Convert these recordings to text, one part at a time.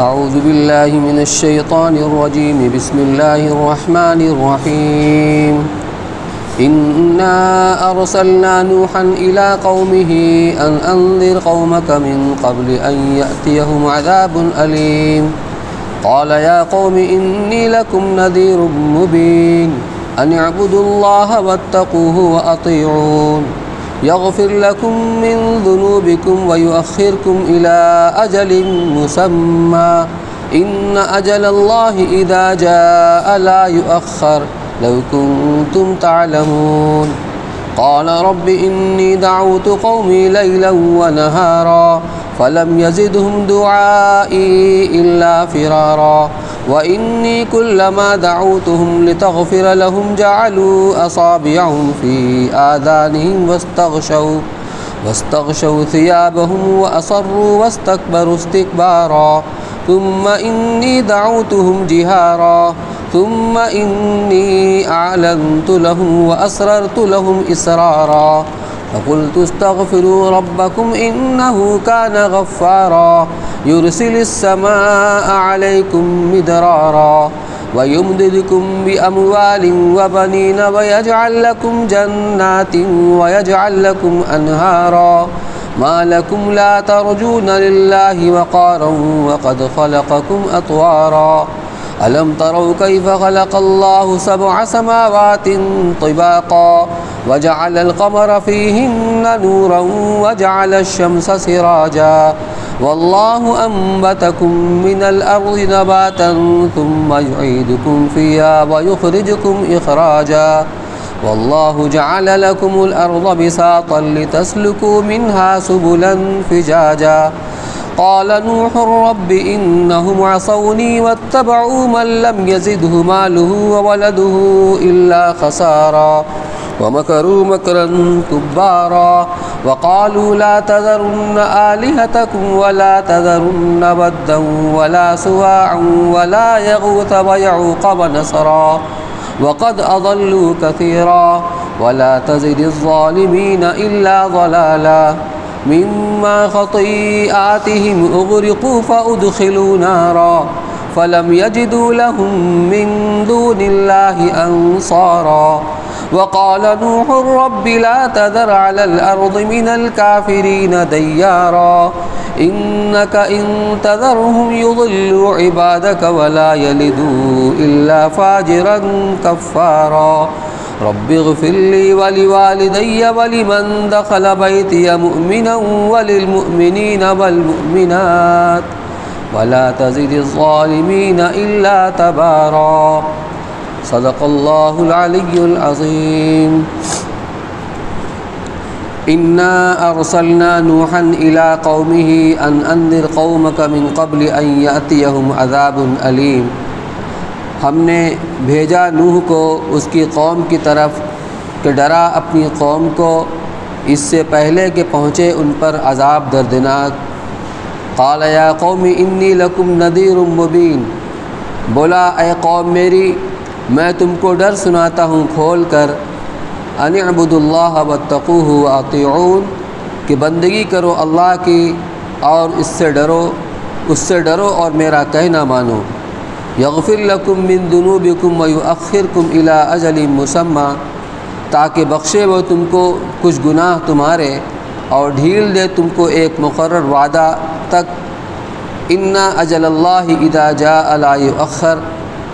أعوذ بالله من الشيطان الرجيم بسم الله الرحمن الرحيم إنا أرسلنا نوحا إلى قومه أن أنذر قومك من قبل أن يأتيهم عذاب أليم قال يا قوم إني لكم نذير مبين أن اعبدوا الله واتقوه وأطيعون يغفر لكم من ذنوبكم ويؤخركم إلى أجل مسمى إن أجل الله إذا جاء لا يؤخر لو كنتم تعلمون قال رب إني دعوت قومي ليلا ونهارا فلم يزدهم دعائي إلا فرارا وإني كلما دعوتهم لتغفر لهم جعلوا أصابعهم في آذانهم واستغشوا ثيابهم وأصروا واستكبروا استكبارا ثم إني دعوتهم جهارا ثم إني أعلنت لهم وأسررت لهم إسرارا فقلت استغفروا ربكم إنه كان غفارا يرسل السماء عليكم مدرارا ويمددكم بأموال وبنين ويجعل لكم جنات ويجعل لكم أنهارا ما لكم لا ترجون لله وقارا وقد خلقكم أطوارا ألم تروا كيف خلق الله 7 سماوات طباقا وجعل القمر فيهن نورا وجعل الشمس سراجا والله أنبتكم من الأرض نباتا ثم يعيدكم فيها ويخرجكم إخراجا والله جعل لكم الأرض بساطا لتسلكوا منها سبلا فجاجا قال نوح رب إنهم عصوني واتبعوا من لم يزده ماله وولده إلا خسارا ومكروا مكرا كبارا وقالوا لا تذرن آلهتكم ولا تذرن ودا ولا سواعا ولا يغوث ويعوق ونسرا وقد أضلوا كثيرا ولا تزد الظالمين إلا ضلالا مما خطيئاتهم أغرقوا فأدخلوا نارا فلم يجدوا لهم من دون الله أنصارا وقال نوح رب لا تذر على الأرض من الكافرين ديارا إنك إن تذرهم يضلوا عبادك ولا يلدوا إلا فاجرا كفارا رب اغفر لي ولوالدي ولمن دخل بيتي مؤمنا وللمؤمنين والمؤمنات ولا تزد الظالمين إلا تبارا صدق الله العلي العظيم إنا أرسلنا نوحا إلى قومه أن أنذر قومك من قبل أن يأتيهم عذاب أليم ہم نے بھیجا نوح کو اس کی قوم کی طرف کہ ڈرا اپنی قوم کو اس سے پہلے کہ پہنچے ان پر عذاب دردناک قال یا قوم انی لکم نذیر مبین بولا اے قوم میری میں تم کو ڈر سناتا ہوں کھول کر ان اعبدوا اللہ واتقوہ واطیعون کہ بندگی کرو اللہ کی اور اس سے ڈرو اور میرا کہنا مانو یغفر لکم من ذنوبکم ویؤخرکم الی اجل مسمى تاکہ بخشے وہ تم کو کچھ گناہ تمہارے اور ڈھیل دے تم کو ایک مقرر وعدہ تک ان اجل اللہ اذا جاء لا یؤخر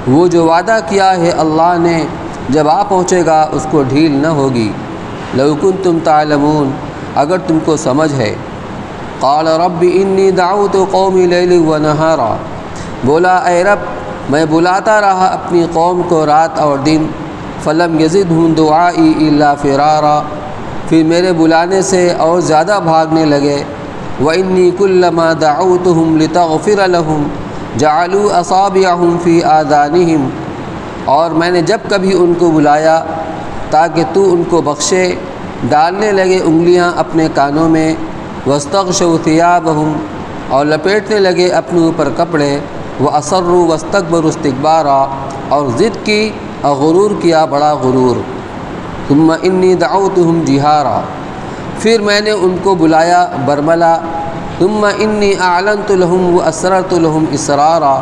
وہ جو وعدہ کیا ہے اللہ نے جب آ پہنچے گا اس کو ڈھیل نہ ہوگی لو کنتم تعلمون اگر تم کو سمجھ ہے قال رب انی دعوت قومی لیلا ونہارا بولا اے رب میں بلاتا رہا اپنی قوم کو رات اور دن فلم یزدہم دعائی الا فرارا پھر میرے بلانے سے اور زیادہ بھاگنے لگے وانی کلما دعوتہم لتغفر لہم جعلوا اصابعہم فی آذانہم اور میں نے جب کبھی ان کو بلایا تاکہ تو ان کو بخشے ڈالنے لگے انگلیاں اپنے کانوں میں واستغشوا ثیابہم اور لپیٹنے لگے اپنے اوپر کپڑے وَأَصَرُّوا وَاسْتَكْبَرُوا اسْتِكْبَارًا اور ضد کی اور غرور کیا بڑا غرور ثم انی دعوتہم جہارا پھر میں نے ان کو بلایا برملا ثم انی اعلنت لهم واسررت لهم اسرارا،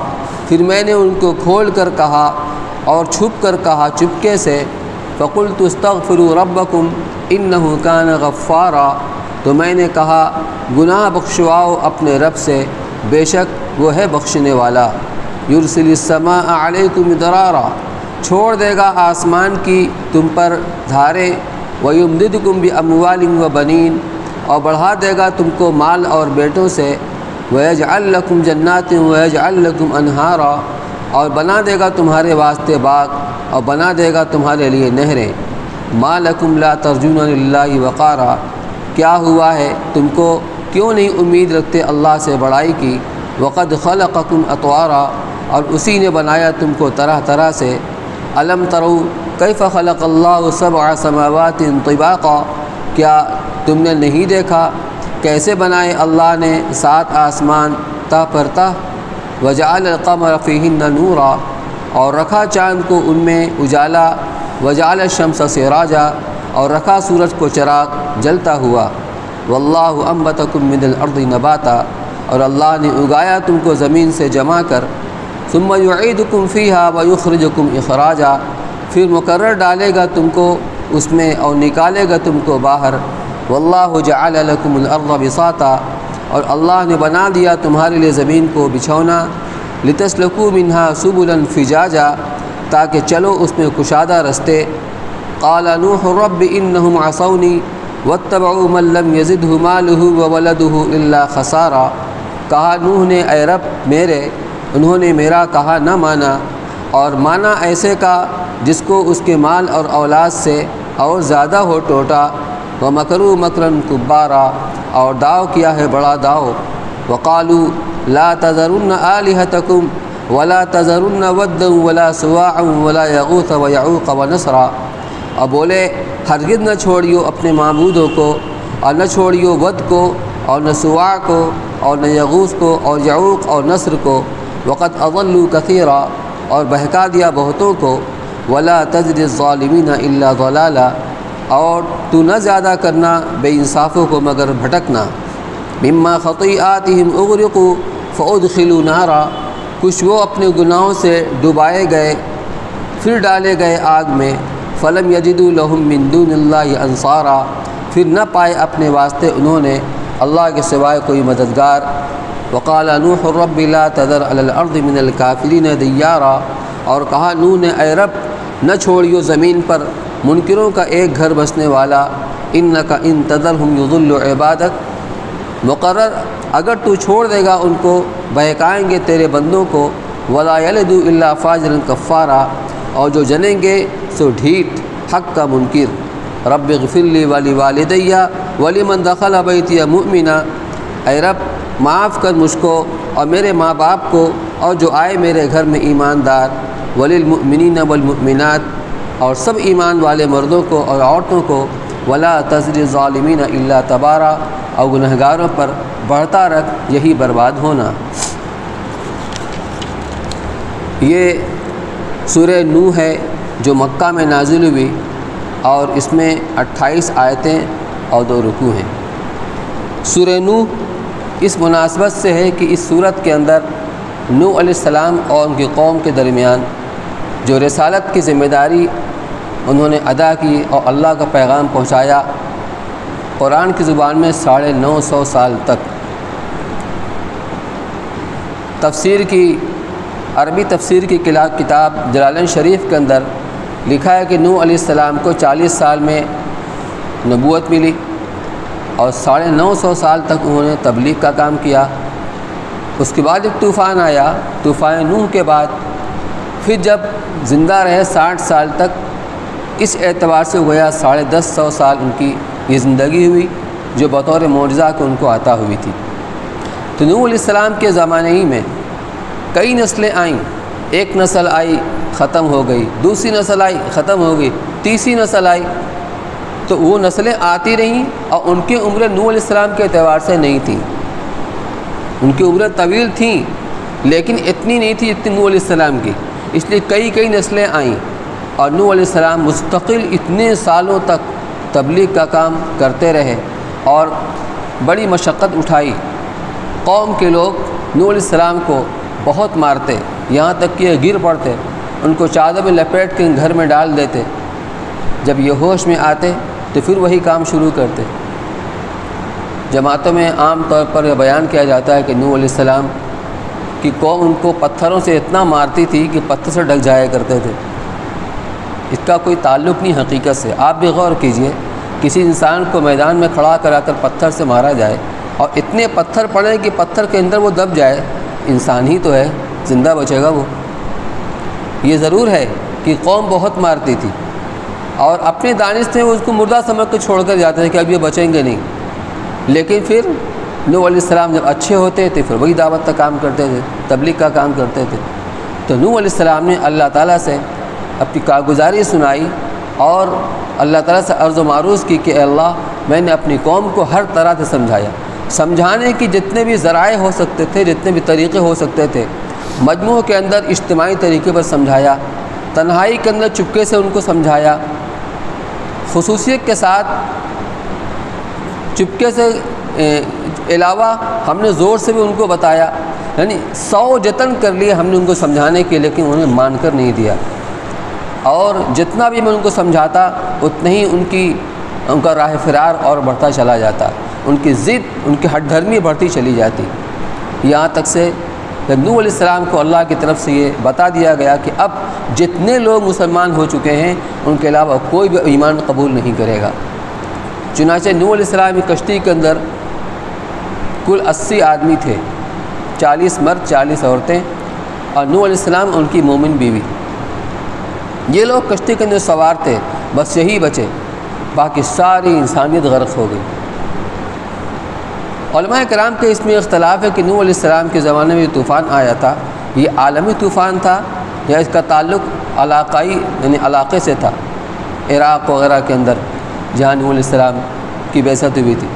پھر میں نے ان کو کھول کر کہا اور چھپ کر کہا چپکے سے، فقلت استغفروا ربکم انہ کان غفارا، تو میں نے کہا گناہ بخشواؤ اپنے رب سے، بے شک وہ ہے بخشنے والا، یرسل السماء علیکم مدرارا، چھوڑ دے گا آسمان کی تم پر دھارے، ویمددکم باموال وبنین، اور بڑھا دے گا تم کو مال اور بیٹوں سے، ویجعل لکم جنات ویجعل لکم انہارا، اور بنا دے گا تمہارے واسطے باغ اور بنا دے گا تمہارے لیے نہریں، ما لکم لا ترجون للہ وقارا، کیا ہوا ہے تم کو کیوں نہیں امید رکھتے اللہ سے بڑائی کی، وقد خلقکم اطوارا، اور اسی نے بنایا تم کو طرح طرح سے، الم تروا کیف خلق اللہ سبع سماوات طباقا، کیا تم نے نہیں دیکھا کیسے بنائے اللہ نے 7 آسمان تہ پر تہ، وجعل القمر فیہن نورا، اور رکھا چاند کو ان میں اجالا، وجعل الشمس سراجا، اور رکھا سورج کو چراغ جلتا ہوا، واللہ انبتکم من الارض نباتا، اور اللہ نے اگایا تم کو زمین سے جما کر، ثم یعیدکم فیہا ویخرجکم اخراجا، پھر مقرر ڈالے گا تم کو اس میں اور نکالے گا تم کو باہر، واللہ جعل لکم الارض بساطا، اور اللہ نے بنا دیا تمہارے لیے زمین کو بچھونا، لتسلکوا منہا سبلا فجاجا، تاکہ چلو اس میں کشادہ رستے، قال نوح رب انہم عصونی واتبعوا من لم یزدہ مالہ وولدہ الا خسارا، کہا نوح نے اے رب میرے، انہوں نے میرا کہا نہ مانا، اور مانا ایسے کا جس کو اس کے مال اور اولاد سے اور زیادہ ہو ٹوٹا، ومکروا مکرا کبارا، اور داؤ کیا ہے بڑا داؤ، وقالوا لا تذرن آلہتکم ولا تذرن ودا ولا سواعا ولا یغوث ویعوق ونسرا، اور بولے ہرگز نہ چھوڑیو اپنے معبودوں کو، اور نہ چھوڑیو ود کو اور نہ سواع کو اور نہ یغوث کو اور یعوق اور نصر کو، وقد اضلوا کثیرا، اور بہکا دیا بہتوں کو، ولا تزد الظالمین الا ضلالا، اور تو نہ زیادہ کرنا بے انصافوں کو مگر بھٹکنا، مما خطیئاتہم اغرقوا فادخلوا نارا، کچھ وہ اپنے گناہوں سے ڈبائے گئے پھر ڈالے گئے آگ میں، فلم یجدوا لہم من دون اللہ انصارا، پھر نہ پائے اپنے واسطے انہوں نے اللہ کے سوائے کوئی مددگار، وقال نوح رب لا تذر علی الارض من الکافرین دیارا، اور کہا نوح نے اے رب نہ چھوڑیو زمین پر منکروں کا ایک گھر بسنے والا، انک ان تذرہم یضل عبادک، مقرر اگر تو چھوڑ دے گا ان کو بہکائیں گے تیرے بندوں کو، ولا یلدوا الا فاجرا کفارا، اور جو جنیں گے سو ڈھیٹ حق کا منکر، رب اغفر لی ولوالدی ولمن دخل بیتی مؤمنا، اے رب معاف کر مجھ کو اور میرے ماں باپ کو اور جو آئے میرے گھر میں ایماندار، وللمؤمنین والمؤمنات، اور سب ایمان والے مردوں کو اور عورتوں کو، ولا تزد الظالمین الا تبارا، اور گنہگاروں پر بڑھتا رکھ یہی برباد ہونا۔ یہ سورہ نوح ہے جو مکہ میں نازل ہوئی، اور اس میں 28 آیتیں اور 2 رکوع ہیں۔ سورہ نوح اس مناسبت سے ہے کہ اس صورت کے اندر نوح علیہ السلام اور ان کی قوم کے درمیان جو رسالت کی ذمہ داری انہوں نے ادا کی اور اللہ کا پیغام پہنچایا، قرآن کی زبان میں 950 سال تک۔ تفسیر کی عربی تفسیر کی کتاب جلالین شریف کے اندر لکھا ہے کہ نوح علیہ السلام کو 40 سال میں نبوت ملی، اور 950 سال تک انہوں نے تبلیغ کا کام کیا۔ اس کے بعد ایک طوفان آیا، طوفان نوح کے بعد پھر جب زندہ رہے 60 سال تک، اس اعتبار سے گویا 1050 سال ان کی یہ زندگی ہوئی جو بطور معجزہ کو ان کو عطا ہوئی تھی۔ تو نوح علیہ السلام کے زمانے ہی میں کئی نسلیں آئیں، ایک نسل آئی ختم ہو گئی، دوسری نسل آئی ختم ہو گئی، تیسری نسل آئی، تو وہ نسلیں آتی رہیں، اور ان کی عمریں نوح علیہ السلام کے اعتبار سے نہیں تھیں، ان کی عمریں طویل تھیں لیکن اتنی نہیں تھی اتنی نوح علیہ السلام کی، اس لیے کئی نسلیں آئیں، اور نوح علیہ السلام مستقل اتنے سالوں تک تبلیغ کا کام کرتے رہے اور بڑی مشقت اٹھائی، قوم کے لوگ نوح علیہ السلام کو بہت مارتے، یہاں تک کہ یہ گر پڑتے، ان کو چادر میں لپیٹ کے گھر میں ڈال دیتے۔ جب یہ ہوش میں آتے تو پھر وہی کام شروع کرتے۔ جماعتوں میں عام طور پر یہ بیان کیا جاتا ہے کہ نوح علیہ السلام کی قوم ان کو پتھروں سے اتنا مارتی تھی کہ پتھر سے ڈھک جایا کرتے تھے۔ اس کا کوئی تعلق نہیں حقیقت سے۔ آپ بھی غور کیجئے، کسی انسان کو میدان میں کھڑا کرا کر پتھر سے مارا جائے اور اتنے پتھر پڑے کہ پتھر کے اندر وہ دب جائے، انسان ہی تو ہے، زندہ بچے گا وہ؟ یہ ضرور ہے کہ قوم بہت مارتی تھی اور اپنے دانش سے وہ اس کو مردہ سمجھ کے چھوڑ کر جاتے تھے کہ اب یہ بچیں گے نہیں۔ لیکن پھر نوح علیہ السلام جب اچھے ہوتے تھے پھر وہی دعوت کا کام کرتے تھے، تبلیغ کا کام کرتے تھے۔ تو نوح علیہ السلام نے اللہ تعالیٰ سے اپنی کارگزاری سنائی اور اللہ تعالیٰ سے عرض و معروض کی کہ اے اللہ، میں نے اپنی قوم کو ہر طرح سے سمجھایا، سمجھانے کی جتنے بھی ذرائع ہو سکتے تھے، جتنے بھی طریقے ہو سکتے تھے، مجموع کے اندر اجتماعی طریقے پر سمجھایا، تنہائی کے اندر چپکے سے ان کو سمجھایا، خصوصیت کے ساتھ چپکے سے علاوہ ہم نے زور سے بھی ان کو بتایا، یعنی 100 جتن کر لیے ہم نے ان کو سمجھانے کے، لیکن انہوں نے مان کر نہیں دیا۔ اور جتنا بھی میں ان کو سمجھاتا اتنا ہی ان کا راہ فرار اور بڑھتا چلا جاتا، ان کی ضد، ان کی ہٹ دھرمی بڑھتی چلی جاتی، یہاں تک سے کہ نوح علیہ السلام کو اللہ کی طرف سے یہ بتا دیا گیا کہ اب جتنے لوگ مسلمان ہو چکے ہیں ان کے علاوہ کوئی بھی ایمان قبول نہیں کرے گا۔ چنانچہ نوح علیہ السلام کی کشتی کے اندر کل 80 آدمی تھے، 40 مرد 40 عورتیں، اور نوح علیہ السلام ان کی مومن بیوی۔ یہ لوگ کشتی کے اندر سوار تھے، بس یہی بچے، باقی ساری انسانیت غرق ہو گئی۔ علماء کرام کے اس میں اختلاف ہے کہ نوح علیہ السلام کے زمانے میں طوفان آیا تھا، یہ عالمی طوفان تھا یا اس کا تعلق علاقائی یعنی علاقے سے تھا، عراق وغیرہ کے اندر جہاں نوح علیہ السلام کی بعثت ہوئی تھی۔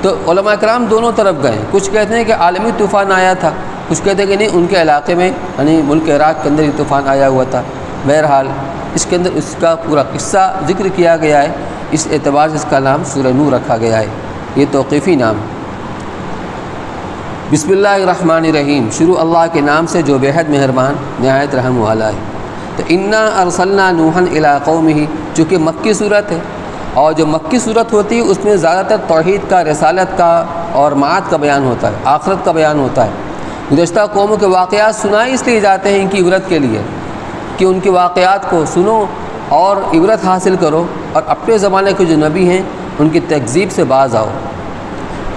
تو علماء کرام دونوں طرف گئے، کچھ کہتے ہیں کہ عالمی طوفان آیا تھا، کچھ کہتے ہیں کہ نہیں، ان کے علاقے میں یعنی ملک عراق کے اندر یہ طوفان آیا ہوا تھا۔ بہرحال اس کے اندر اس کا پورا قصہ ذکر کیا گیا ہے، اس اعتبار سے اس کا نام سورہ نوح رکھا گیا ہے، یہ توقیفی نام۔ بسم اللہ الرحمن الرحیم، شروع اللہ کے نام سے جو بے حد مہربان نہایت رحم والا ہے۔ تو انا ارسلنا نوحا الی قومہ، چونکہ مکی صورت ہے اور جو مکی صورت ہوتی ہے اس میں زیادہ تر توحید کا، رسالت کا اور معاد کا بیان ہوتا ہے، آخرت کا بیان ہوتا ہے۔ گزشتہ قوموں کے واقعات سنائے اس لیے جاتے ہیں ان کی عبرت کے لیے کہ ان کے واقعات کو سنو اور عبرت حاصل کرو، اور اپنے زمانے کے جو نبی ہیں ان کی تکذیب سے باز آؤ۔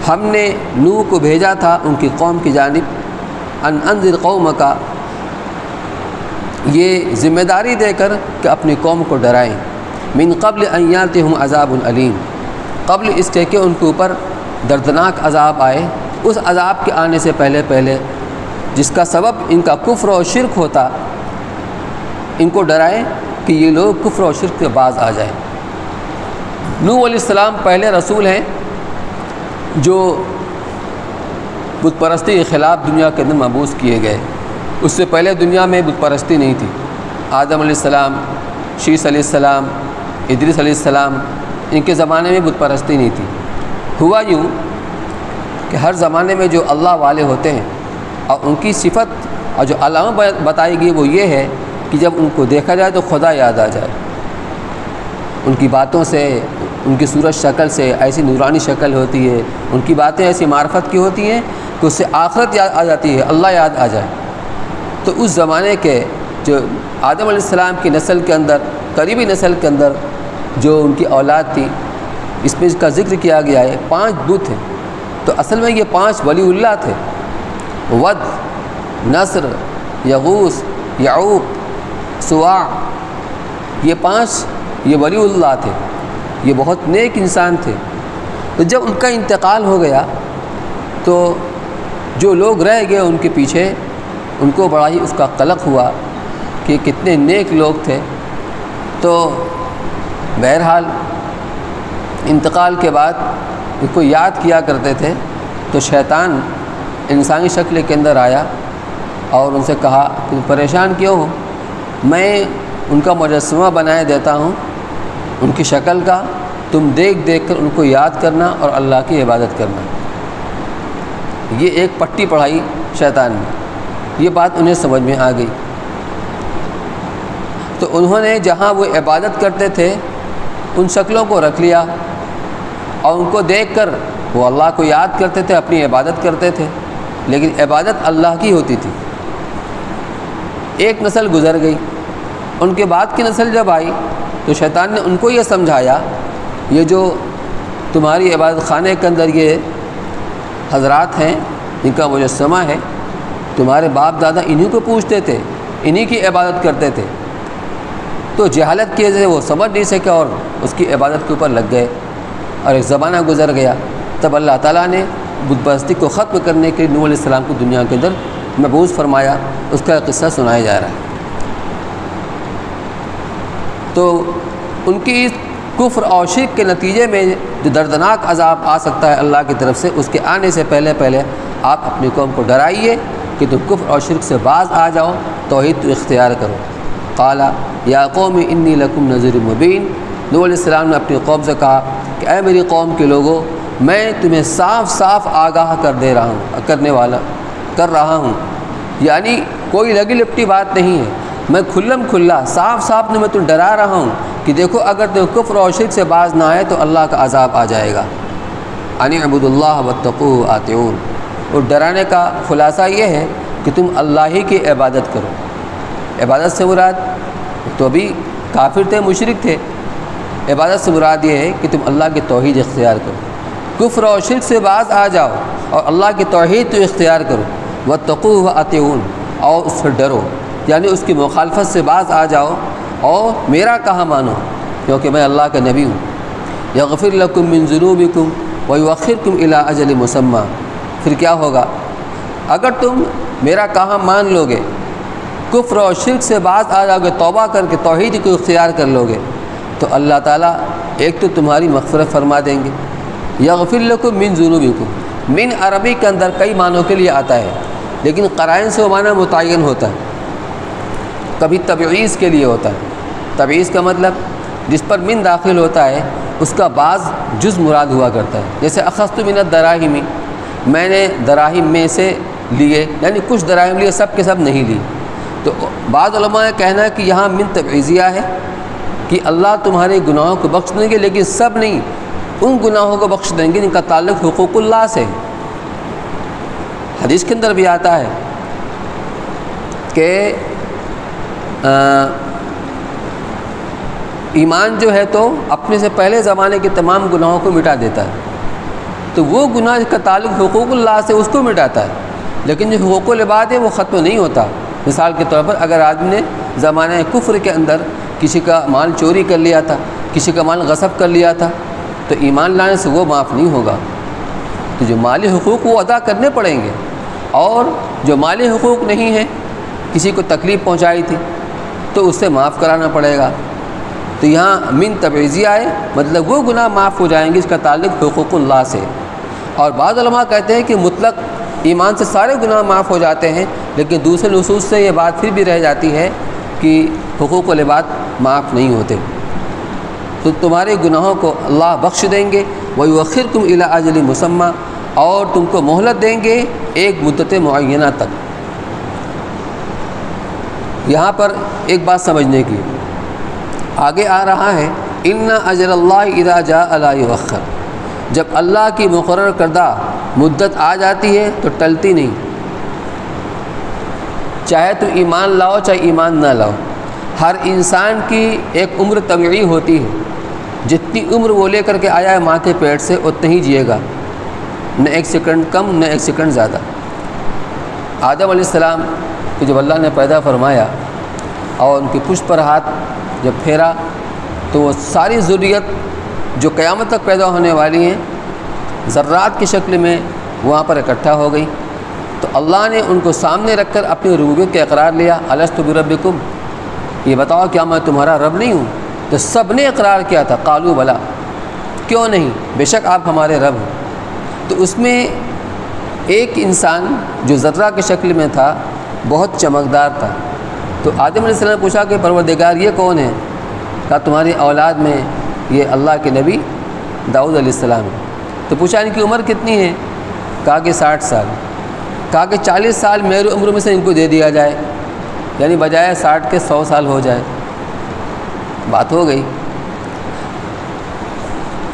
ہم نے نوح کو بھیجا تھا ان کی قوم کی جانب، ان انذر قومک، یہ ذمہ داری دے کر کہ اپنی قوم کو ڈرائیں، من قبل ان یاتہم عذاب علیم، قبل اس کے کہ ان کے اوپر دردناک عذاب آئے، اس عذاب کے آنے سے پہلے جس کا سبب ان کا کفر و شرک ہوتا، ان کو ڈرائیں کہ یہ لوگ کفر و شرک کے باز آ جائیں۔ نوح علیہ السلام پہلے رسول ہیں جو بت پرستی کے خلاف دنیا کے اندر مبعوث کیے گئے۔ اس سے پہلے دنیا میں بت پرستی نہیں تھی، آدم علیہ السلام، شیس علیہ السلام، ادریس علیہ السلام، ان کے زمانے میں بت پرستی نہیں تھی۔ ہوا یوں کہ ہر زمانے میں جو اللہ والے ہوتے ہیں اور ان کی صفت اور جو علامہ بتائی گئی وہ یہ ہے کہ جب ان کو دیکھا جائے تو خدا یاد آ جائے، ان کی باتوں سے، ان کی صورت شکل سے ایسی نورانی شکل ہوتی ہے، ان کی باتیں ایسی معرفت کی ہوتی ہیں کہ اس سے آخرت یاد آ جاتی ہے، اللہ یاد آ جائے۔ تو اس زمانے کے جو آدم علیہ السلام کی نسل کے اندر، قریبی نسل کے اندر جو ان کی اولاد تھی، اس میں اس کا ذکر کیا گیا ہے، 5 بت ہیں۔ تو اصل میں یہ 5 ولی اللہ تھے، ود، نصر، یغوث، یعوق، سواع، یہ 5 یہ ولی اللہ تھے، یہ بہت نیک انسان تھے۔ تو جب ان کا انتقال ہو گیا تو جو لوگ رہ گئے ان کے پیچھے، ان کو بڑا ہی اس کا قلق ہوا کہ کتنے نیک لوگ تھے۔ تو بہرحال انتقال کے بعد ان کو یاد کیا کرتے تھے، تو شیطان انسانی شکل کے اندر آیا اور ان سے کہا کہ پریشان کیوں ہو، میں ان کا مجسمہ بنائے دیتا ہوں ان کی شکل کا، تم دیکھ دیکھ کر ان کو یاد کرنا اور اللہ کی عبادت کرنا۔ یہ ایک پٹی پڑھائی شیطان نے، یہ بات انہیں سمجھ میں آ گئی۔ تو انہوں نے جہاں وہ عبادت کرتے تھے ان شکلوں کو رکھ لیا، اور ان کو دیکھ کر وہ اللہ کو یاد کرتے تھے، اپنی عبادت کرتے تھے، لیکن عبادت اللہ کی ہوتی تھی۔ ایک نسل گزر گئی، ان کے بعد کی نسل جب آئی تو شیطان نے ان کو یہ سمجھایا، یہ جو تمہاری عبادت خانے کے اندر یہ حضرات ہیں، ان کا مجسمہ ہے، تمہارے باپ دادا انہی کو پوجتے تھے، انہی کی عبادت کرتے تھے۔ تو جہالت کی وجہ سے وہ سمجھ نہیں سکے اور اس کی عبادت کے اوپر لگ گئے، اور ایک زمانہ گزر گیا۔ تب اللہ تعالیٰ نے بت پرستی کو ختم کرنے کے لیے نوح علیہ السلام کو دنیا کے اندر مبعوث فرمایا، اس کا قصہ سنایا جا رہا ہے۔ تو ان کی اس کفر اور شرک کے نتیجے میں جو دردناک عذاب آ سکتا ہے اللہ کی طرف سے، اس کے آنے سے پہلے آپ اپنی قوم کو ڈرائیے کہ تم کفر اور شرک سے باز آ جاؤ، توحید تو اختیار کرو۔ قال یا قوم انی لکم نذیر مبین، نوح علیہ السلام نے اپنی قوم سے کہا کہ اے میری قوم کے لوگوں، میں تمہیں صاف صاف آگاہ کر رہا ہوں، یعنی کوئی لگی لپٹی بات نہیں ہے، میں کھلم کھلا صاف صاف میں تمہیں ڈرا رہا ہوں کہ دیکھو اگر تم کفر اور شرک سے باز نہ آئے تو اللہ کا عذاب آ جائے گا۔ ان اعبدوا اللہ واتقوہ واطیعون، اور ڈرانے کا خلاصہ یہ ہے کہ تم اللہ ہی کی عبادت کرو۔ عبادت سے مراد تو ابھی کافر تھے، مشرک تھے، عبادت سے مراد یہ ہے کہ تم اللہ کی توحید اختیار کرو، کفر اور شرک سے باز آ جاؤ اور اللہ کی توحید تو اختیار کرو۔ واتقوہ واطیعون، اور اس سے ڈرو، یعنی اس کی مخالفت سے باز آ جاؤ اور میرا کہا مانو، کیونکہ میں اللہ کا نبی ہوں۔ یغفر لکم من ذنوبکم ویؤخرکم الی اجل مسمی، پھر کیا ہوگا اگر تم میرا کہا مان لو گے، کفر اور شرک سے باز آ جاؤ گے، توبہ کر کے توحید کو اختیار کر لو گے، تو اللہ تعالیٰ ایک تو تمہاری مغفرت فرما دیں گے۔ یغفر لکم من ذنوبکم، من عربی کے اندر کئی معنوں کے لیے آتا ہے، لیکن قرائن سے وہ معنی متعین ہوتا ہے۔ کبھی تبعیض کے لیے ہوتا ہے، تبعیض کا مطلب جس پر من داخل ہوتا ہے اس کا بعض جز مراد ہوا کرتا ہے، جیسے اخذت من الدراہم، میں نے دراہم میں سے لیے، یعنی کچھ دراہم لیے، سب کے سب نہیں لی۔ تو بعض علماء کا کہنا ہے کہ یہاں من تبعیضیہ ہے کہ اللہ تمہارے گناہوں کو بخش دیں گے، لیکن سب نہیں، ان گناہوں کو بخش دیں گے جن کا تعلق حقوق اللہ سے۔ حدیث کے اندر بھی آتا ہے کہ ایمان جو ہے تو اپنے سے پہلے زمانے کے تمام گناہوں کو مٹا دیتا ہے، تو وہ گناہ کا تعلق حقوق اللہ سے اس کو مٹاتا ہے، لیکن جو حقوق العباد ہے وہ ختم نہیں ہوتا۔ مثال کے طور پر اگر آدمی نے زمانہ کفر کے اندر کسی کا مال چوری کر لیا تھا، کسی کا مال غصب کر لیا تھا، تو ایمان لانے سے وہ معاف نہیں ہوگا، تو جو مالی حقوق وہ ادا کرنے پڑیں گے، اور جو مالی حقوق نہیں ہیں، کسی کو تکلیف پہنچائی تھی تو اس سے معاف کرانا پڑے گا۔ تو یہاں من تبعیضیہ ہے، مطلب وہ گناہ معاف ہو جائیں گے اس کا تعلق حقوق اللہ سے۔ اور بعض علماء کہتے ہیں کہ مطلق ایمان سے سارے گناہ معاف ہو جاتے ہیں، لیکن دوسرے نصوص سے یہ بات پھر بھی رہ جاتی ہے کہ حقوق العباد معاف نہیں ہوتے۔ تو تمہارے گناہوں کو اللہ بخش دیں گے، وَيُؤَخِّرْكُمْ إِلَىٰ أَجَلٍ مُّسَمًّى، اور تم کو مہلت دیں گے ایک مدت معینہ تک۔ یہاں پر ایک بات سمجھنے کی، آگے آ رہا ہے إِنَّ أَجَلَ اللَّهِ إِذَا جَاءَ لَا يُؤَخَّرُ، جب اللہ کی مقرر کردہ مدت آ جاتی ہے تو ٹلتی نہیں، چاہے تم ایمان لاؤ چاہے ایمان نہ لاؤ۔ ہر انسان کی ایک عمر طبیعی ہوتی ہے، جتنی عمر وہ لے کر کے آیا ہے ماں کے پیٹ سے اتنا ہی جیے گا، نہ ایک سیکنڈ کم نہ ایک سیکنڈ زیادہ۔ آدم علیہ السلام کو جب اللہ نے پیدا فرمایا اور ان کی پشت پر ہاتھ جب پھیرا تو وہ ساری ذریت جو قیامت تک پیدا ہونے والی ہیں ذرات کی شکل میں وہاں پر اکٹھا ہو گئی، تو اللہ نے ان کو سامنے رکھ کر اپنی ربوبیت کا اقرار لیا، الست بربکم، یہ بتاؤ کیا میں تمہارا رب نہیں ہوں؟ تو سب نے اقرار کیا تھا، قالوا بلا، کیوں نہیں، بے شک آپ ہمارے رب ہیں۔ تو اس میں ایک انسان جو ذرہ کی شکل میں تھا بہت چمکدار تھا، تو آدم علیہ السلام نے پوچھا کہ پروردگار یہ کون ہے؟ کہا تمہاری اولاد میں یہ اللہ کے نبی داؤد علیہ السلام ہے۔ تو پوچھا ان کی عمر کتنی ہے؟ کہا کہ 60 سال۔ کہا کہ 40 سال میری عمر میں سے ان کو دے دیا جائے، یعنی بجائے 60 کے 100 سال ہو جائے۔ بات ہو گئی۔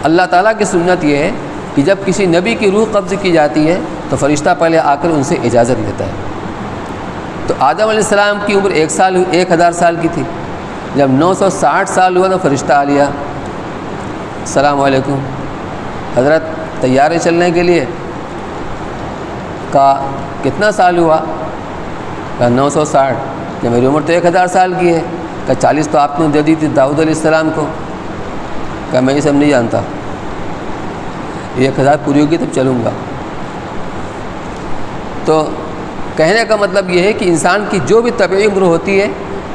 اللہ تعالیٰ کی سنت یہ ہے کہ جب کسی نبی کی روح قبض کی جاتی ہے تو فرشتہ پہلے آ کر ان سے اجازت لیتا ہے۔ تو آدم علیہ السلام کی عمر 1000 سال کی تھی، جب 960 سال ہوا تو فرشتہ آ لیا، السلام علیکم حضرت، تیار ہے چلنے کے لیے؟ کہا کتنا سال ہوا؟ کہا 960۔ کہ میری عمر تو 1000 سال کی ہے۔ کہا 40 تو آپ نے دے دی تھی داؤد علیہ السلام کو۔ کہا میں یہ سب نہیں جانتا، 1000 پوری ہوگی تب چلوں گا۔ تو کہنے کا مطلب یہ ہے کہ انسان کی جو بھی طبعی عمر ہوتی ہے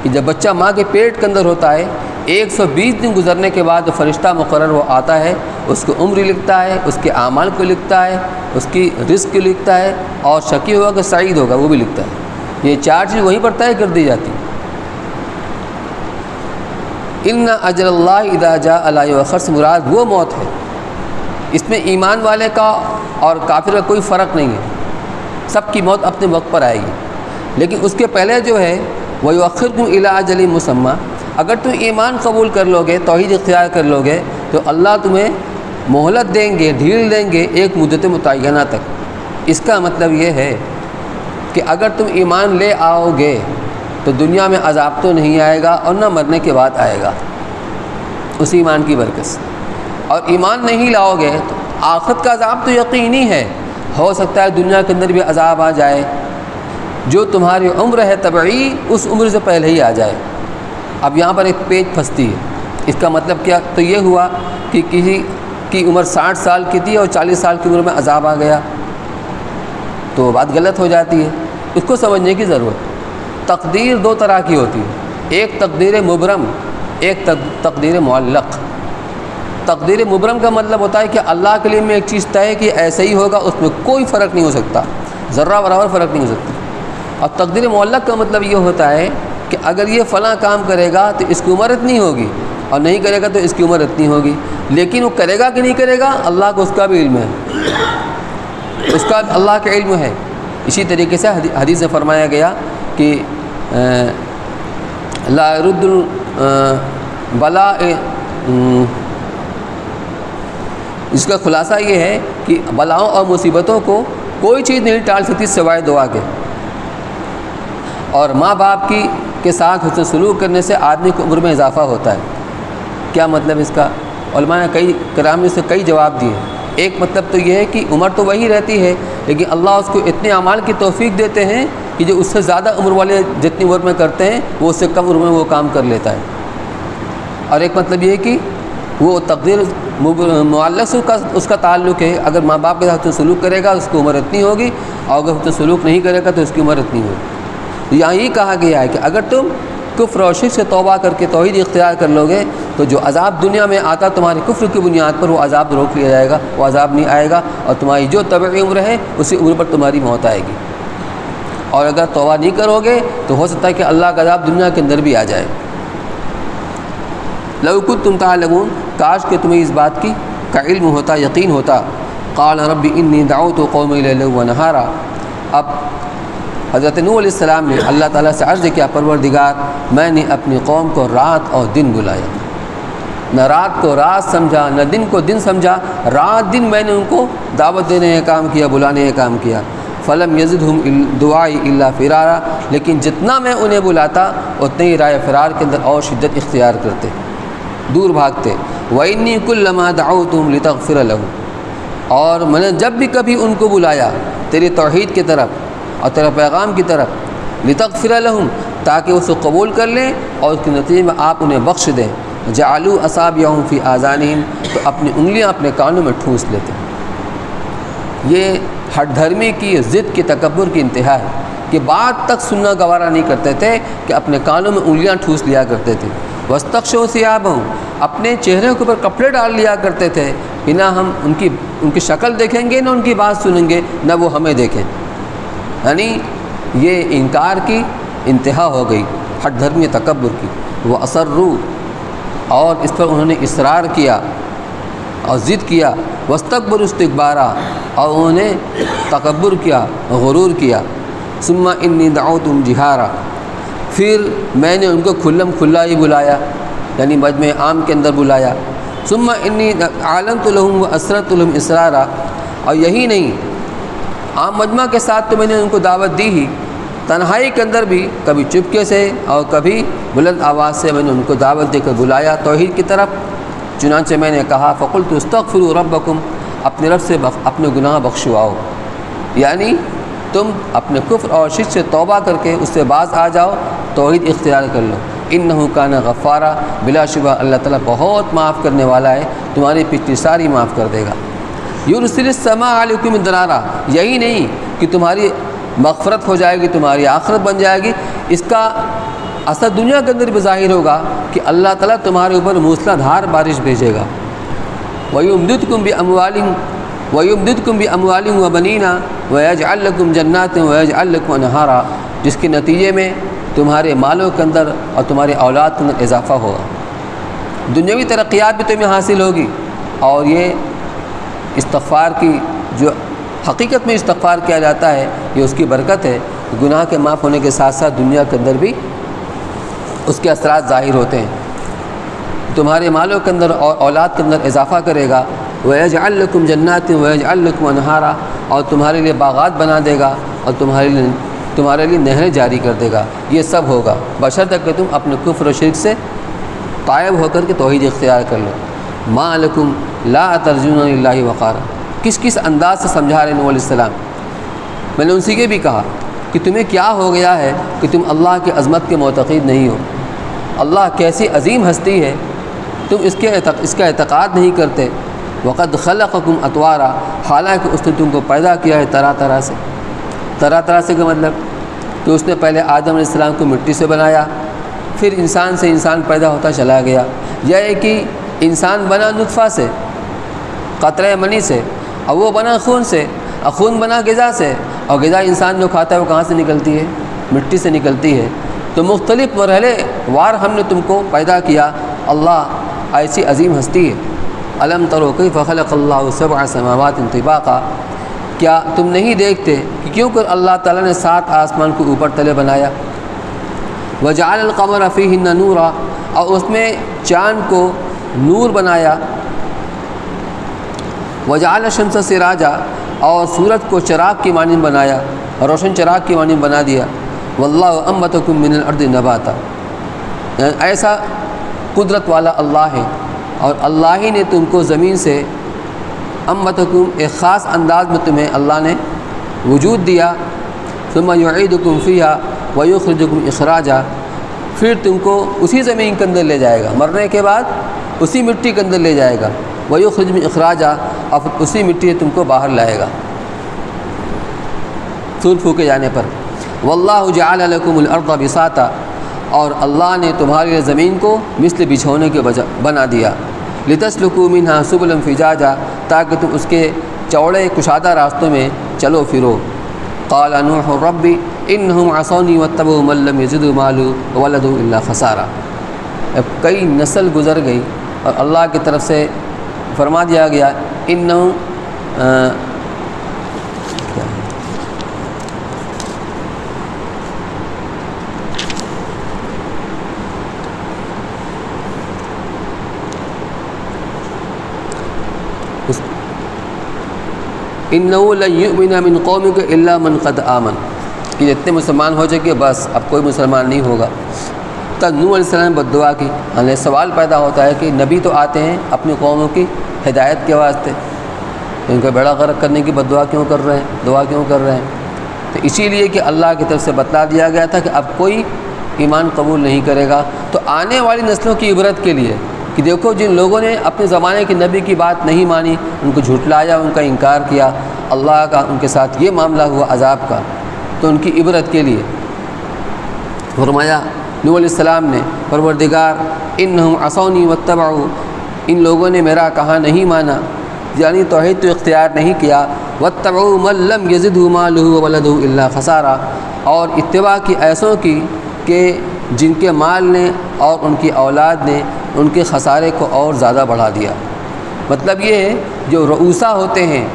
کہ جب بچہ ماں کے پیٹ کے اندر ہوتا ہے 120 دن گزرنے کے بعد فرشتہ مقرر وہ آتا ہے، اس کو عمر لکھتا ہے، اس کے اعمال کو لکھتا ہے، اس کی رزق کو لکھتا ہے، اور شقی ہوگا کہ سعید ہوگا وہ بھی لکھتا ہے۔ یہ 4 چیز وہیں پر طے کر دی جاتی۔ ان اجل اللہ اذا جاء لا یؤخر سے مراد وہ موت ہے، اس میں ایمان والے کا اور کافر کا کوئی فرق نہیں ہے، سب کی موت اپنے وقت پر آئے گی۔ لیکن اس کے پہلے جو ہے وَيُؤَخِّرْكُمْ إِلَىٰ أَجَلٍ مُّسَمًّى، اگر تم ایمان قبول کر لو گے، توحید اختیار کر لو گے، تو اللہ تمہیں مہلت دیں گے، ڈھیل دیں گے ایک مدت متعینہ تک۔ اس کا مطلب یہ ہے کہ اگر تم ایمان لے آؤ گے تو دنیا میں عذاب تو نہیں آئے گا، اور نہ مرنے کے بعد آئے گا اس ایمان کی برکت سے۔ اور ایمان نہیں لاؤ گے تو آخرت کا عذاب تو یقینی ہے، ہو سکتا ہے دنیا کے اندر بھی عذاب آ جائے، جو تمہاری عمر ہے طبعی اس عمر سے پہلے ہی آ جائے۔ اب یہاں پر ایک پیچ پھنستی ہے، اس کا مطلب کیا؟ تو یہ ہوا کہ کسی کی عمر 60 سال کی تھی اور 40 سال کی عمر میں عذاب آ گیا، تو بات غلط ہو جاتی ہے۔ اس کو سمجھنے کی ضرورت۔ تقدیر 2 طرح کی ہوتی ہے، ایک تقدیر مبرم، ایک تقدیر معلق۔ تقدیر مبرم کا مطلب ہوتا ہے کہ اللہ کے لیے میں ایک چیز طے کہ ایسے ہی ہوگا، اس میں کوئی فرق نہیں ہو سکتا، ذرہ برابر فرق نہیں ہو سکتا۔ اور تقدیر معلق کا مطلب یہ ہوتا ہے کہ اگر یہ فلاں کام کرے گا تو اس کی عمر اتنی ہوگی، اور نہیں کرے گا تو اس کی عمر اتنی ہوگی، لیکن وہ کرے گا کہ نہیں کرے گا اللہ کو اس کا بھی علم ہے، اس کا اللہ کا علم ہے۔ اسی طریقے سے حدیث میں فرمایا گیا کہ لا يرد البلاء، اس کا خلاصہ یہ ہے کہ بلاؤں اور مصیبتوں کو کوئی چیز نہیں ٹال سکتی سوائے دعا کے۔ اور ماں باپ کے ساتھ حسن سلوک کرنے سے آدمی کی عمر میں اضافہ ہوتا ہے۔ کیا مطلب اس کا؟ علماء نے کرام نے اس سے کئی جواب دیے۔ ایک مطلب تو یہ ہے کہ عمر تو وہی رہتی ہے، لیکن اللہ اس کو اتنے اعمال کی توفیق دیتے ہیں کہ جو اس سے زیادہ عمر والے جتنی عمر میں کرتے ہیں وہ اس سے کم عمر میں وہ کام کر لیتا ہے۔ اور ایک مطلب یہ ہے کہ وہ تقدیر معلق سے اس کا تعلق ہے، اگر ماں باپ کے ساتھ سلوک کرے گا اس کی عمر اتنی ہوگی، اور اگر سلوک نہیں کرے گا تو اس کی عمر اتنی ہوگی۔ یہاں یہ کہا گیا ہے کہ اگر تم کفر و شرک سے توبہ کر کے توحید اختیار کر لو گے تو جو عذاب دنیا میں آتا تمہاری کفر کی بنیاد پر وہ عذاب روک لیا جائے گا، وہ عذاب نہیں آئے گا، اور تمہاری جو طبعی عمر ہے اسی عمر پر تمہاری موت آئے گی۔ اور اگر توبہ نہیں کرو گے تو ہو سکتا ہے کہ اللہ کا عذاب دنیا کے اندر بھی آ جائے۔ لو کنتم تعلمون، کاش کہ تمہیں اس بات کی کا علم ہوتا، یقین ہوتا۔ قال رب انی دعوت قومی لیلا ونہارا، اب حضرت نوح علیہ السلام نے اللہ تعالیٰ سے عرض کیا پروردگار میں نے اپنی قوم کو رات اور دن بلایا، نہ رات کو رات سمجھا نہ دن کو دن سمجھا، رات دن میں نے ان کو دعوت دینے کا کام کیا، بلانے کا کام کیا۔ فلم یزدہم دعائی الا فرارا، لیکن جتنا میں انہیں بلاتا اتنے ہی رائے فرار کے اندر اور شدت اختیار کرتے، دور بھاگتے۔ وَإِنِّي كُلَّمَا دَعَوْتُهُمْ لِتَغْفِرَ لَهُمْ، اور میں نے جب بھی کبھی ان کو بلایا تیری توحید کی طرف اور تیرا پیغام کی طرف، لِتَغْفِرَ لَهُمْ، تاکہ اس کو قبول کر لیں اور اس کے نتیجے میں آپ انہیں بخش دیں۔ جَعَلُوا أَصَابِعَهُمْ فِي آذَانِهِمْ، تو اپنی انگلیاں اپنے کانوں میں ٹھونس لیتے۔ یہ ہٹ دھرمی کی ضد کی تکبر کی انتہا ہے کہ بات تک سننا گوارا نہیں کرتے تھے کہ اپنے کانوں میں انگلیاں ٹھونس لیا کرتے تھے۔ وَاسْتَغْشَوْا ثِيَابَهُمْ، اپنے چہرے کے اوپر کپڑے ڈال لیا کرتے تھے کہ نہ ہم ان کی شکل دیکھیں گے نہ ان کی بات سنیں گے نہ وہ ہمیں دیکھیں۔ یعنی یہ انکار کی انتہا ہو گئی، ہٹ دھرمی تکبر کی۔ وہ اصروا، اور اس پر انہوں نے اصرار کیا، اور ضد کیا، واستکبروا استکبارا، اور انہوں نے تکبر کیا، غرور کیا، ثم انی دعوتہم جہارا، پھر میں نے ان کو کھلم کھلا ہی بلایا، یعنی مجمع عام کے اندر بلایا، ثم انی اعلنت لہم واسررت لہم اسرارا، اور یہی نہیں عام مجمع کے ساتھ تو میں نے ان کو دعوت دی ہی، تنہائی کے اندر بھی کبھی چپکے سے اور کبھی بلند آواز سے میں نے ان کو دعوت دے کر بلایا توحید کی طرف۔ چنانچہ میں نے کہا فقلت استغفروا ربکم، اپنے رب سے اپنے گناہ بخشواؤ، یعنی تم اپنے کفر اور شرک سے توبہ کر کے اس سے باز آ جاؤ، توحید اختیار کر لو۔ انہ کان غفارا، بلا شبہ اللہ تعالیٰ بہت معاف کرنے والا ہے، تمہاری پچھلی ساری معاف کر دے گا۔ یرسل السماء علیکم مدرارا، یہی نہیں کہ تمہاری مغفرت ہو جائے گی، تمہاری آخرت بن جائے گی، اس کا اثر دنیا کے اندر بھی ظاہر ہوگا کہ اللہ تعالیٰ تمہارے اوپر موسلا دھار بارش بھیجے گا۔ وَيُمْدِدْكُمْ بِأَمْوَالٍ وَبَنِينَ وَيَجْعَلْ لَكُمْ جَنَّاتٍ وَيَجْعَلْ لَكُمْ أَنْهَارًا، جس کے نتیجے میں تمہارے مالوں کے اندر اور تمہاری اولاد کے اندر اضافہ ہوگا، دنیاوی ترقیات بھی تمہیں حاصل ہوگی، اور یہ استغفار کی جو حقیقت میں استغفار کیا جاتا ہے یہ اس کی برکت ہے، گناہ کے معاف ہونے کے ساتھ ساتھ دنیا کے اندر بھی اس کے اثرات ظاہر ہوتے ہیں، تمہارے مالوں کے اندر اور اولاد کے اندر اضافہ کرے گا۔ وَيَجْعَلْ لَكُمْ جَنَّاتٍ وَيَجْعَلْ لَكُمْ أَنْهَارًا، اور تمہارے لیے باغات بنا دے گا اور تمہارے لیے نہریں جاری کر دے گا، یہ سب ہوگا بشرطیکہ کہ تم اپنے کفر و شرک سے طائب ہو کر کے توحید اختیار کر لو۔ مَا لَكُمْ لَا تَرْجُونَ لِلَّهِ وَقَارًا، کس انداز سے سمجھا رہے نوح علیہ السلام۔ میں نے ان سے یہ بھی کہا کہ تمہیں کیا ہو گیا ہے کہ تم اللہ کی عظمت کے معتقد نہیں ہو، اللہ کیسی عظیم ہستی ہے، تم اس کا اعتقاد نہیں کرتے۔ وَقَدْ خَلَقَكُمْ أَطْوَارًا، حالانکہ اس نے تم کو پیدا کیا ہے طرح طرح سے۔ طرح طرح سے کا مطلب کہ اس نے پہلے آدم علیہ السلام کو مٹی سے بنایا، پھر انسان سے انسان پیدا ہوتا چلا گیا، یا کہ انسان بنا نطفہ سے، قطرہ منی سے، اور وہ بنا خون سے، اور خون بنا غذا سے، اور غذا انسان جو کھاتا ہے وہ کہاں سے نکلتی ہے؟ مٹی سے نکلتی ہے۔ تو مختلف مرحلے وار ہم نے تم کو پیدا کیا، اللہ ایسی عظیم ہستی ہے۔ الم تروا کیف خلق اللہ سبع سماوات طباقا، کیا تم نہیں دیکھتے کہ کیوں کر اللہ تعالیٰ نے 7 آسمان کو اوپر تلے بنایا؟ وجعل القمر فیہن نورا، اور اس میں چاند کو نور بنایا۔ وجعل الشمس سراجا، اور سورج کو چراغ کی مانند بنایا، روشن چراغ کی مانند بنا دیا۔ واللہ انبتکم من الارض نباتا، ایسا قدرت والا اللہ ہے، اور اللہ ہی نے تم کو زمین سے انبتکم، ایک خاص انداز میں تمہیں اللہ نے وجود دیا۔ ثم یعیدکم فیہا ویخرجکم اخراجا، پھر تم کو اسی زمین کے اندر لے جائے گا، مرنے کے بعد اسی مٹی کے اندر لے جائے گا، ویخرجکم اخراجا، اور اسی مٹی سے تم کو باہر لائے گا سور پھونکے جانے پر۔ واللہ جعل لکم الارض بساطا، اور اللہ نے تمہارے لیے زمین کو مثل بچھونے کے بنا دیا۔ لتسلکوا منہا سبلا فجاجا، تاکہ تم اس کے چوڑے کشادہ راستوں میں چلو پھرو۔ قال نوح ربی انہم عصونی واتبعوا من لم یزدہ مالہ وولدہ الا خسارا۔ اب کئی نسل گزر گئی اور اللہ کی طرف سے فرما دیا گیا انہم انَّهُ لَن يُؤْمِنَ مِن قَوْمِكَ إِلَّا مَنْ قَدْ آمَنَ، کہ جتنے مسلمان ہو چکے بس اب کوئی مسلمان نہیں ہوگا۔ تب نوح علیہ السلام نے بد دعا کی۔ ہمیں سوال پیدا ہوتا ہے کہ نبی تو آتے ہیں اپنی قوموں کی ہدایت کے واسطے، ان کا بیڑا غرق کرنے کی بد دعا کیوں کر رہے ہیں، دعا کیوں کر رہے ہیں؟ تو اسی لیے کہ اللہ کی طرف سے بتلا دیا گیا تھا کہ اب کوئی ایمان قبول نہیں کرے گا، تو آنے والی نسلوں کی عبرت کے لیے کہ دیکھو جن لوگوں نے اپنے زمانے کے نبی کی بات نہیں مانی، ان کو جھٹلایا، ان کا انکار کیا، اللہ کا ان کے ساتھ یہ معاملہ ہوا عذاب کا، تو ان کی عبرت کے لیے فرمایا نوح علیہ السلام نے پروردگار انہم عصونی واتبعوا، ان لوگوں نے میرا کہا نہیں مانا، یعنی توحید تو اختیار نہیں کیا، واتبعوا من لم یزدہ مالہ وولدہ الا خسارا، اور اتباع کی ایسوں کی کہ جن کے مال نے اور ان کی اولاد نے ان کے خسارے کو اور زیادہ بڑھا دیا۔ مطلب یہ ہے جو رؤوسا ہوتے ہیں،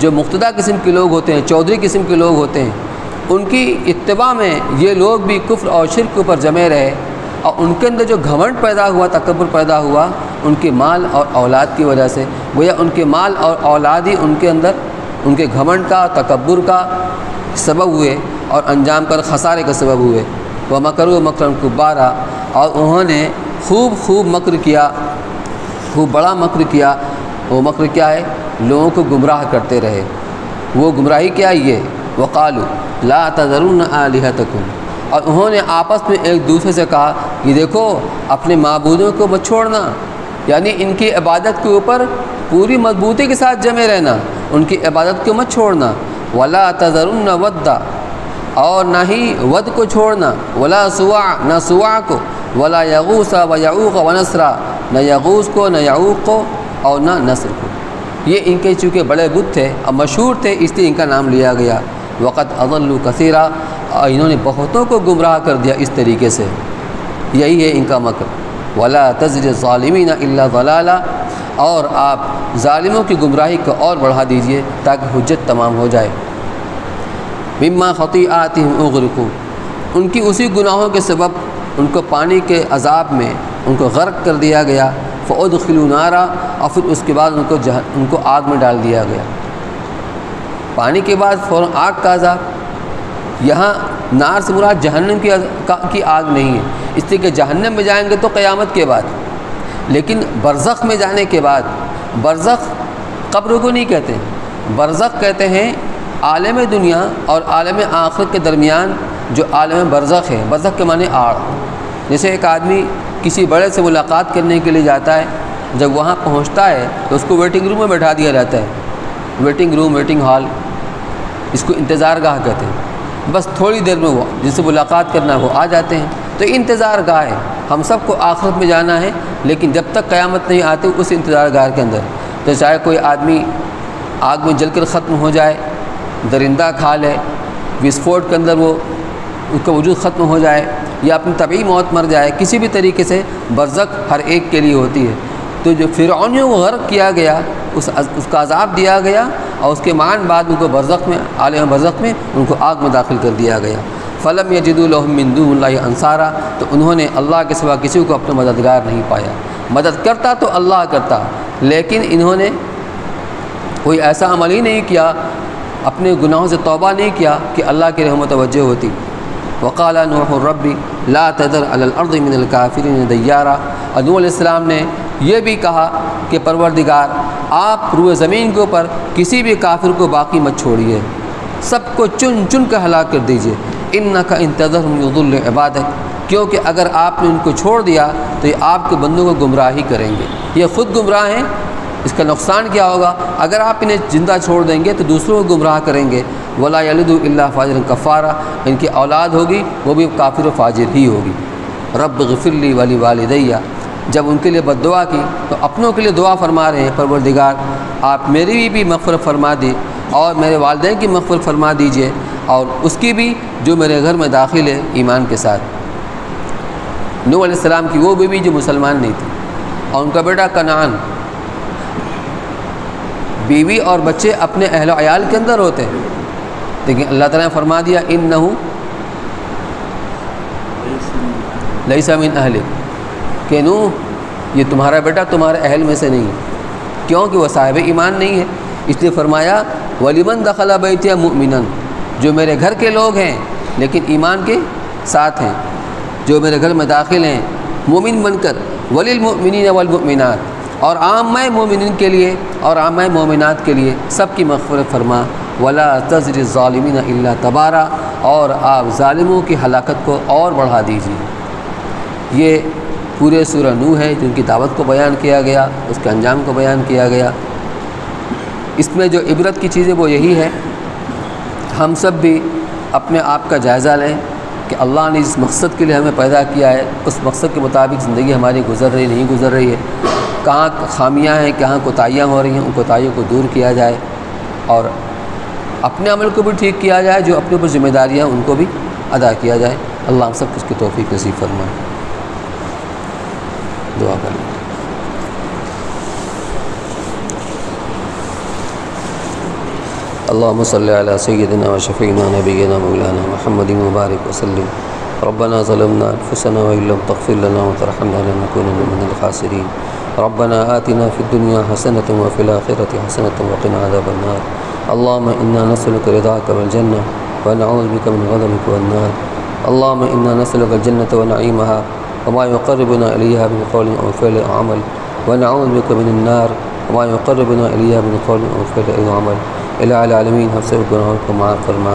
جو مقتدیٰ قسم کے لوگ ہوتے ہیں، چودھری قسم کے لوگ ہوتے ہیں، ان کی اتباع میں یہ لوگ بھی کفر اور شرک کے اوپر جمے رہے، اور ان کے اندر جو گھمنڈ پیدا ہوا، تکبر پیدا ہوا، ان کے مال اور اولاد کی وجہ سے، گویا ان کے مال اور اولاد ہی ان کے اندر ان کے گھمنڈ کا، تکبر کا سبب ہوئے اور انجام پر خسارے کا سبب ہوئے۔ وَمَكَرُوا مَكْرًا كُبَّارًا، اور انہوں نے خوب مکر کیا، خوب بڑا مکر کیا۔ وہ مکر کیا ہے؟ لوگوں کو گمراہ کرتے رہے۔ وہ گمراہی کیا یہ؟ وَقَالُوا لَا تَذَرُنَّ آلِهَتَكُمْ، اور انہوں نے آپس میں ایک دوسرے سے کہا کہ دیکھو اپنے معبودوں کو مت چھوڑنا، یعنی ان کی عبادت کے اوپر پوری مضبوطی کے ساتھ جمے رہنا، ان کی عبادت کو مت چھوڑنا۔ وَلَا تَذَرُنَّ وَدًّا، اور نہ ہی ود کو چھوڑنا، ولا سواع، نہ سواع کو، ولا یغوث ویعوق ونسرا، نہ یغوث کو، نہ یعوق کو، اور نہ نصر کو۔ یہ ان کے چونکہ بڑے بت تھے اور مشہور تھے، اس لیے ان کا نام لیا گیا۔ وقت اضلوا کثیرا، اور انہوں نے بہتوں کو گمراہ کر دیا اس طریقے سے، یہی ہے ان کا مکر۔ ولا تزد الظالمین الا ضلالا، اور آپ ظالموں کی گمراہی کو اور بڑھا دیجئے تاکہ حجت تمام ہو جائے۔ مما خطیئاتہم اغرقوا، ان کی اسی گناہوں کے سبب ان کو پانی کے عذاب میں ان کو غرق کر دیا گیا۔ فادخلوا نارا، اور پھر اس کے بعد ان کو آگ میں ڈال دیا گیا۔ پانی کے بعد فوراً آگ کا عذاب۔ یہاں نار سے مراد جہنم کی آگ نہیں ہے، اس لیے کہ جہنم میں جائیں گے تو قیامت کے بعد، لیکن برزخ میں جانے کے بعد، برزخ قبر کو نہیں کہتے، برزخ کہتے ہیں عالم دنیا اور عالم آخرت کے درمیان جو عالم برزخ ہے۔ برزخ کے معنی آڑ۔ جیسے ایک آدمی کسی بڑے سے ملاقات کرنے کے لیے جاتا ہے، جب وہاں پہنچتا ہے تو اس کو ویٹنگ روم میں بیٹھا دیا جاتا ہے۔ ویٹنگ روم، ویٹنگ ہال، اس کو انتظار گاہ کہتے ہیں۔ بس تھوڑی دیر میں وہ جن سے ملاقات کرنا ہے وہ آ جاتے ہیں، تو انتظار گاہ ہے۔ ہم سب کو آخرت میں جانا ہے، لیکن جب تک قیامت نہیں آتی اس انتظار گاہ کے اندر، تو چاہے کوئی آدمی آگ میں جل کر ختم ہو جائے، درندہ کھا لے، وسفوٹ کے اندر وہ اس کا وجود ختم ہو جائے، یا اپنی طبعی موت مر جائے، کسی بھی طریقے سے برزخ ہر ایک کے لیے ہوتی ہے۔ تو جو فرعونیوں کو غرق کیا گیا، اس کا عذاب دیا گیا، اور اس کے معاً بعد ان کو برزخ میں، عالم برزخ میں ان کو آگ میں داخل کر دیا گیا۔ فلم یجدوا لهم من دون اللہ انصارا، تو انہوں نے اللہ کے سوا کسی کو اپنا مددگار نہیں پایا۔ مدد کرتا تو اللہ کرتا، لیکن انہوں نے کوئی ایسا عمل ہی نہیں کیا، اپنے گناہوں سے توبہ نہیں کیا کہ اللہ کی رحمت توجہ ہوتی۔ وقال نوح رب لا تذر علی الارض من الکافرین دیارا، اور نوح علیہ السلام نے یہ بھی کہا کہ پروردگار آپ روئے زمین کے اوپر کسی بھی کافر کو باقی مت چھوڑیے، سب کو چن چن کر ہلاک کر دیجیے۔ انک ان تذرهم یضل عبادک، کیونکہ اگر آپ نے ان کو چھوڑ دیا تو یہ آپ کے بندوں کو گمراہ ہی کریں گے، یہ خود گمراہ ہیں۔ اس کا نقصان کیا ہوگا؟ اگر آپ انہیں زندہ چھوڑ دیں گے تو دوسروں کو گمراہ کریں گے۔ ولا یلدوا الا فاجرا کفارا، ان کی اولاد ہوگی وہ بھی کافر و فاجر ہی ہوگی۔ رب اغفر لی ولوالدی، جب ان کے لیے بد دعا کی تو اپنوں کے لیے دعا فرما رہے ہیں، پروردگار آپ میری بھی مغفرت فرما دی اور میرے والدین کی مغفرت فرما دیجئے، اور اس کی بھی جو میرے گھر میں داخل ہے ایمان کے ساتھ۔ نوح علیہ السلام کی وہ بیوی جو مسلمان نہیں تھی، اور ان کا بیٹا کنعان۔ بیوی اور بچے اپنے اہل و عیال کے اندر ہوتے ہیں، لیکن اللہ تعالیٰ نے فرما دیا انہ لیس من اہلک، کہ نوح یہ تمہارا بیٹا تمہارے اہل میں سے نہیں ہے، کیونکہ وہ صاحب ایمان نہیں ہے۔ اس لیے فرمایا وَلِمَنْ دَخَلَ بَيْتِيَ مُؤْمِنًا، جو میرے گھر کے لوگ ہیں لیکن ایمان کے ساتھ ہیں، جو میرے گھر میں داخل ہیں مومن بن کر، وَلِلْمُؤْمِنِينَ وَالْمُؤْمِنَاتِ، اور عامہ مومنین کے لیے اور عامہ مومنات کے لیے سب کی مغفرت فرما۔ وَلَا تَزِدِ الظَّالِمِينَ إِلَّا تَبَارًا، اور آپ ظالموں کی ہلاکت کو اور بڑھا دیجیے۔ یہ پورے سورہ نوح ہے جن کی دعوت کو بیان کیا گیا، اس کے انجام کو بیان کیا گیا۔ اس میں جو عبرت کی چیزیں وہ یہی ہے، ہم سب بھی اپنے آپ کا جائزہ لیں کہ اللہ نے جس مقصد کے لیے ہمیں پیدا کیا ہے اس مقصد کے مطابق زندگی ہماری گزر رہی نہیں گزر رہی ہے، کہاں خامیاں ہیں، کہاں کوتاہیاں ہو رہی ہیں، ان کوتاہیوں کو دور کیا جائے، اور اپنے عمل کو بھی ٹھیک کیا جائے، جو اپنے اوپر ذمہ داریاں ان کو بھی ادا کیا جائے۔ اللہ ہم سب کو اس کی توفیق نصیب فرمائے۔ دعا کریں۔ اللهم صل على سيدنا وشفيعنا نبينا مولانا محمد مبارك وسلم. ربنا ظلمنا أنفسنا وإن لم تغفر لنا وترحمنا لنكونن من الخاسرين. ربنا آتنا في الدنيا حسنة وفي الآخرة حسنة وقنا عذاب النار. اللهم إنا نسألك رضاك والجنة ونعوذ بك من غضبك والنار. اللهم إنا نسألك الجنة ونعيمها وما يقربنا إليها من قول أو فعل أو عمل، ونعوذ بك من النار وما يقربنا إليها من قول أو فعل أو عمل. الہ العالمین ہم سے گناہوں کو معاف فرما،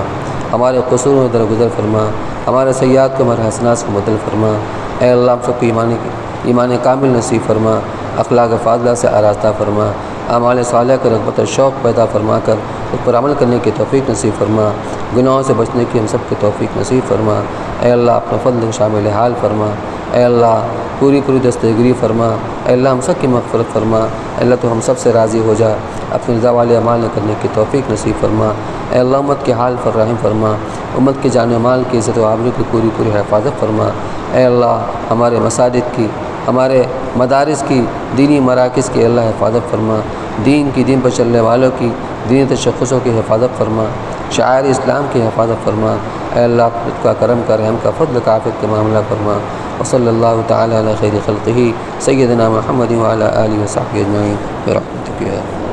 ہمارے قصوروں میں درگزر فرما، ہمارے سیئات کو ہمارے حسنات سے مبدل فرما۔ اے اللہ ہم سب کو ایمان کامل نصیب فرما، اخلاق فاضلہ سے آراستہ فرما، اعمال صالحہ کا رغبت و شوق پیدا فرما کر اس پر عمل کرنے کی توفیق نصیب فرما، گناہوں سے بچنے کی ہم سب کی توفیق نصیب فرما۔ اے اللہ اپنا فضل کو شامل حال فرما، اے اللہ پوری دستگیری فرما، اے اللہ ہم سب کی مغفرت فرما، اے اللہ تو ہم سب سے راضی ہو جا، اپنے رضا والے اعمال کرنے کی توفیق نصیب فرما۔ اے اللہ امت کے حال پر رحم فرما، امت کے جان و مال کی عزت و آبرو کی پوری حفاظت فرما۔ اے اللہ ہمارے مساجد کی، ہمارے مدارس کی، دینی مراکز کی اللہ حفاظت فرما، دین پر چلنے والوں کی، دینی تشخصوں کی حفاظت فرما، شعائر اسلام کی حفاظت فرما۔ اے اللہ خود کا کرم کا رحم کا فضل کا عافیت کا معاملہ فرما۔ وصلی اللہ تعالی علی خیر خلقہ سیدنا محمد وعلی آلہ وصحبہ اجمعین برحمتک یا